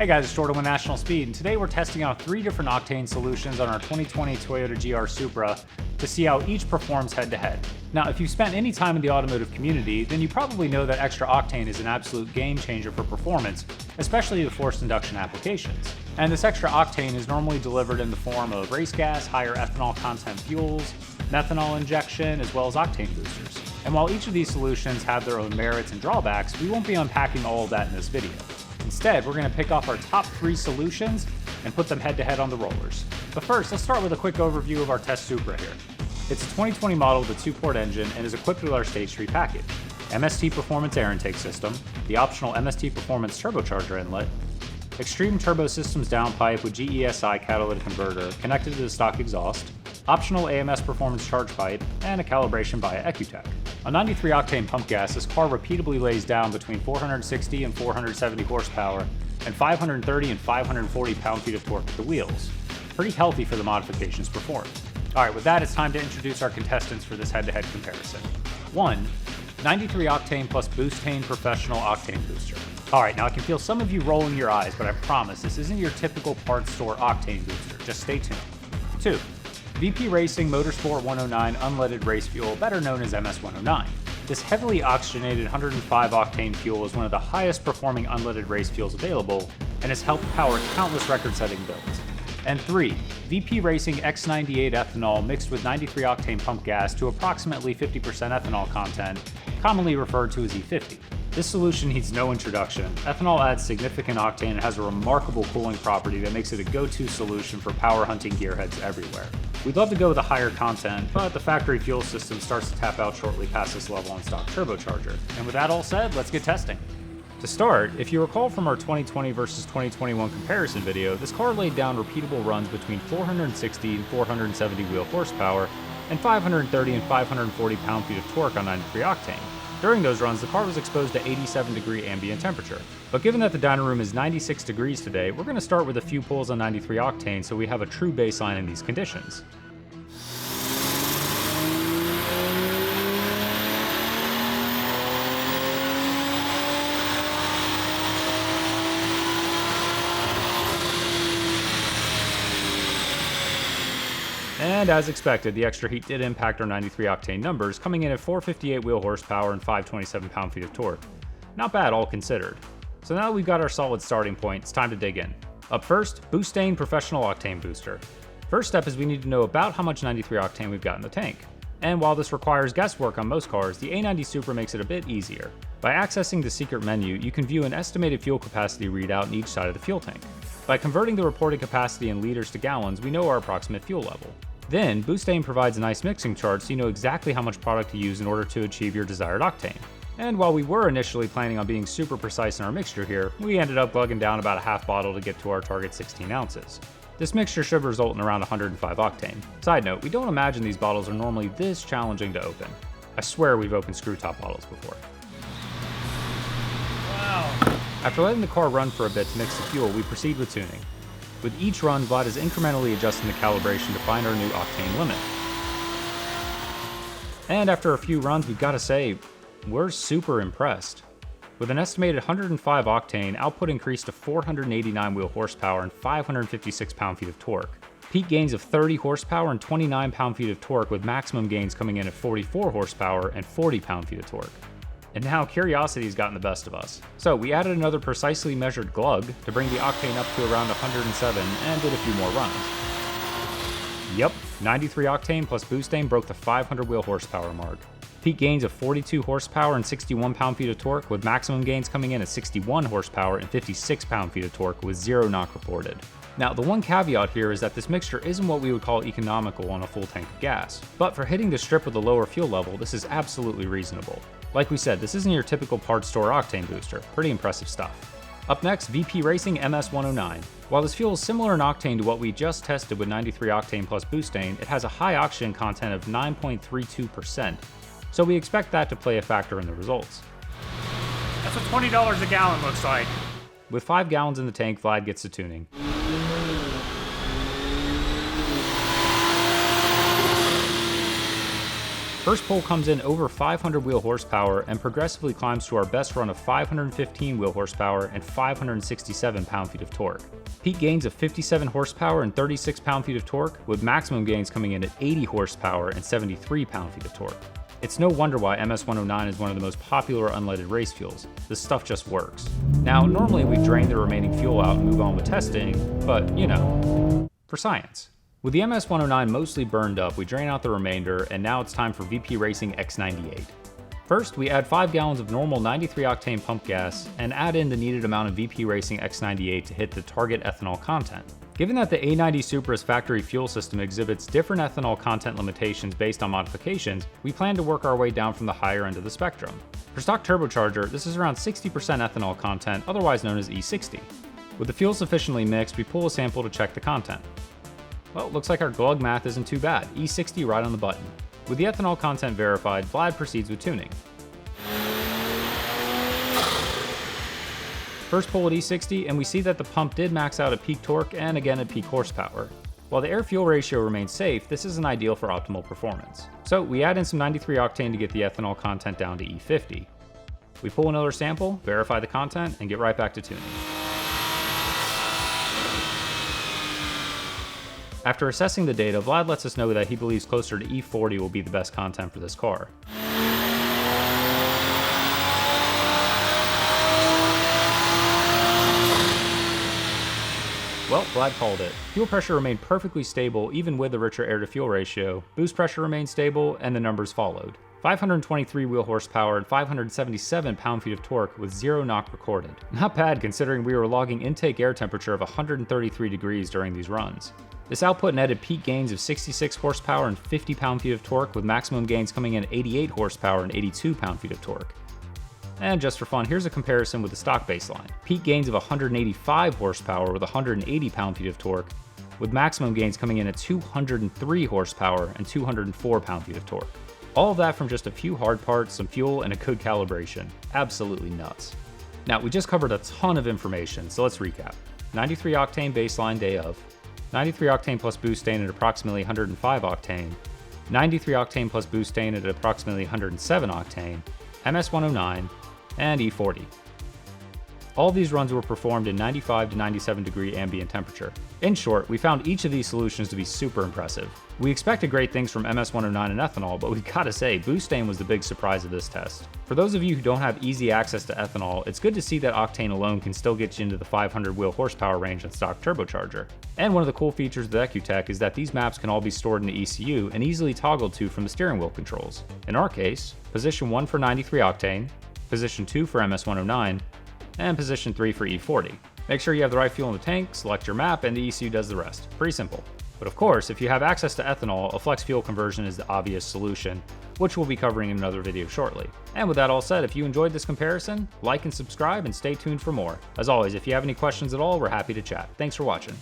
Hey guys, it's Jordan with National Speed, and today we're testing out 3 different octane solutions on our 2020 Toyota GR Supra to see how each performs head-to-head. Now, if you've spent any time in the automotive community, then you probably know that extra octane is an absolute game changer for performance, especially the forced induction applications. And this extra octane is normally delivered in the form of race gas, higher ethanol content fuels, methanol injection, as well as octane boosters. And while each of these solutions have their own merits and drawbacks, we won't be unpacking all of that in this video. Instead, we're going to pick off our top 3 solutions and put them head-to-head on the rollers. But first, let's start with a quick overview of our test Supra here. It's a 2020 model with a 2-port engine and is equipped with our Stage 3 package. MST Performance air intake system, the optional MST Performance turbocharger inlet, Extreme Turbo Systems downpipe with GESI catalytic converter connected to the stock exhaust, optional AMS Performance charge pipe, and a calibration via Ecutech. On 93 octane pump gas, this car repeatedly lays down between 460 and 470 horsepower and 530 and 540 pound-feet of torque at the wheels. Pretty healthy for the modifications performed. Alright, with that, it's time to introduce our contestants for this head-to-head comparison. 1. 93 octane plus BOOSTane Professional octane booster. Alright, now I can feel some of you rolling your eyes, but I promise this isn't your typical parts store octane booster. Just stay tuned. 2. VP Racing Motorsport 109 unleaded race fuel, better known as MS109. This heavily oxygenated 105 octane fuel is one of the highest performing unleaded race fuels available and has helped power countless record-setting builds. And 3. VP Racing X98 ethanol mixed with 93 octane pump gas to approximately 50% ethanol content, commonly referred to as E50. This solution needs no introduction. Ethanol adds significant octane and has a remarkable cooling property that makes it a go-to solution for power hunting gearheads everywhere. We'd love to go with a higher content, but the factory fuel system starts to tap out shortly past this level on stock turbocharger. And with that all said, let's get testing. To start, if you recall from our 2020 versus 2021 comparison video, this car laid down repeatable runs between 460 and 470 wheel horsepower and 530 and 540 pound-feet of torque on 93 octane. During those runs, the car was exposed to 87-degree ambient temperature. But given that the dining room is 96 degrees today, we're going to start with a few pulls on 93 octane so we have a true baseline in these conditions. And as expected, the extra heat did impact our 93 octane numbers, coming in at 458 wheel horsepower and 527 pound-feet of torque. Not bad, all considered. So now that we've got our solid starting point, it's time to dig in. Up first, BOOSTane Professional Octane Booster. First step is we need to know about how much 93 octane we've got in the tank. And while this requires guesswork on most cars, the A90 Supra makes it a bit easier. By accessing the secret menu, you can view an estimated fuel capacity readout in each side of the fuel tank. By converting the reported capacity in liters to gallons, we know our approximate fuel level. Then, BOOSTane provides a nice mixing chart so you know exactly how much product to use in order to achieve your desired octane. And while we were initially planning on being super precise in our mixture here, we ended up glugging down about a half bottle to get to our target 16 ounces. This mixture should result in around 105 octane. Side note, we don't imagine these bottles are normally this challenging to open. I swear we've opened screw top bottles before. Wow. After letting the car run for a bit to mix the fuel, we proceed with tuning. With each run, Vlad is incrementally adjusting the calibration to find our new octane limit. And after a few runs, we've got to say, we're super impressed. With an estimated 105 octane, output increased to 489 wheel horsepower and 556 pound-feet of torque. Peak gains of 30 horsepower and 29 pound-feet of torque, with maximum gains coming in at 44 horsepower and 40 pound-feet of torque. And now curiosity's gotten the best of us. So we added another precisely measured glug to bring the octane up to around 107 and did a few more runs. Yep, 93 octane plus BOOSTane broke the 500 wheel horsepower mark. Peak gains of 42 horsepower and 61 pound-feet of torque, with maximum gains coming in at 61 horsepower and 56 pound-feet of torque with 0 knock reported. Now, the one caveat here is that this mixture isn't what we would call economical on a full tank of gas, but for hitting the strip with a lower fuel level, this is absolutely reasonable. Like we said, this isn't your typical parts store octane booster. Pretty impressive stuff. Up next, VP Racing MS109. While this fuel is similar in octane to what we just tested with 93 octane plus BOOSTane, it has a high oxygen content of 9.32%, so we expect that to play a factor in the results. That's what $20 a gallon looks like. With 5 gallons in the tank, Vlad gets to tuning. First pull comes in over 500 wheel horsepower and progressively climbs to our best run of 515 wheel horsepower and 567 pound-feet of torque. Peak gains of 57 horsepower and 36 pound-feet of torque, with maximum gains coming in at 80 horsepower and 73 pound-feet of torque. It's no wonder why MS109 is one of the most popular unleaded race fuels. This stuff just works. Now, normally we drain the remaining fuel out and move on with testing, but you know, for science. With the MS109 mostly burned up, we drain out the remainder, and now it's time for VP Racing X98. First, we add 5 gallons of normal 93 octane pump gas and add in the needed amount of VP Racing X98 to hit the target ethanol content. Given that the A90 Supra's factory fuel system exhibits different ethanol content limitations based on modifications, we plan to work our way down from the higher end of the spectrum. For stock turbocharger, this is around 60% ethanol content, otherwise known as E60. With the fuel sufficiently mixed, we pull a sample to check the content. Well, looks like our glug math isn't too bad, E60 right on the button. With the ethanol content verified, Vlad proceeds with tuning. First pull at E60, and we see that the pump did max out at peak torque and again at peak horsepower. While the air-fuel ratio remains safe, this isn't ideal for optimal performance. So we add in some 93 octane to get the ethanol content down to E50. We pull another sample, verify the content, and get right back to tuning. After assessing the data, Vlad lets us know that he believes closer to E40 will be the best content for this car. Well, Vlad called it. Fuel pressure remained perfectly stable even with the richer air-to-fuel ratio, boost pressure remained stable, and the numbers followed. 523 wheel horsepower and 577 pound-feet of torque with 0 knock recorded. Not bad considering we were logging intake air temperature of 133 degrees during these runs. This output netted peak gains of 66 horsepower and 50 pound-feet of torque, with maximum gains coming in at 88 horsepower and 82 pound-feet of torque. And just for fun, here's a comparison with the stock baseline. Peak gains of 185 horsepower with 180 pound-feet of torque, with maximum gains coming in at 203 horsepower and 204 pound-feet of torque. All of that from just a few hard parts, some fuel, and a good calibration. Absolutely nuts. Now, we just covered a ton of information, so let's recap. 93 octane baseline day of, 93 octane plus BOOSTane at approximately 105 octane, 93 octane plus BOOSTane at approximately 107 octane, MS109, and E40. All these runs were performed in 95 to 97 degree ambient temperature. In short, we found each of these solutions to be super impressive. We expected great things from MS109 and ethanol, but we gotta say, BOOSTane was the big surprise of this test. For those of you who don't have easy access to ethanol, it's good to see that Octane alone can still get you into the 500 wheel horsepower range on stock turbocharger. And one of the cool features of the EcuTech is that these maps can all be stored in the ECU and easily toggled to from the steering wheel controls. In our case, position 1 for 93 octane, position 2 for MS109, and position 3 for E40. Make sure you have the right fuel in the tank, select your map, and the ECU does the rest. Pretty simple. But of course, if you have access to ethanol, a flex fuel conversion is the obvious solution, which we'll be covering in another video shortly. And with that all said, if you enjoyed this comparison, like and subscribe and stay tuned for more. As always, if you have any questions at all, we're happy to chat. Thanks for watching.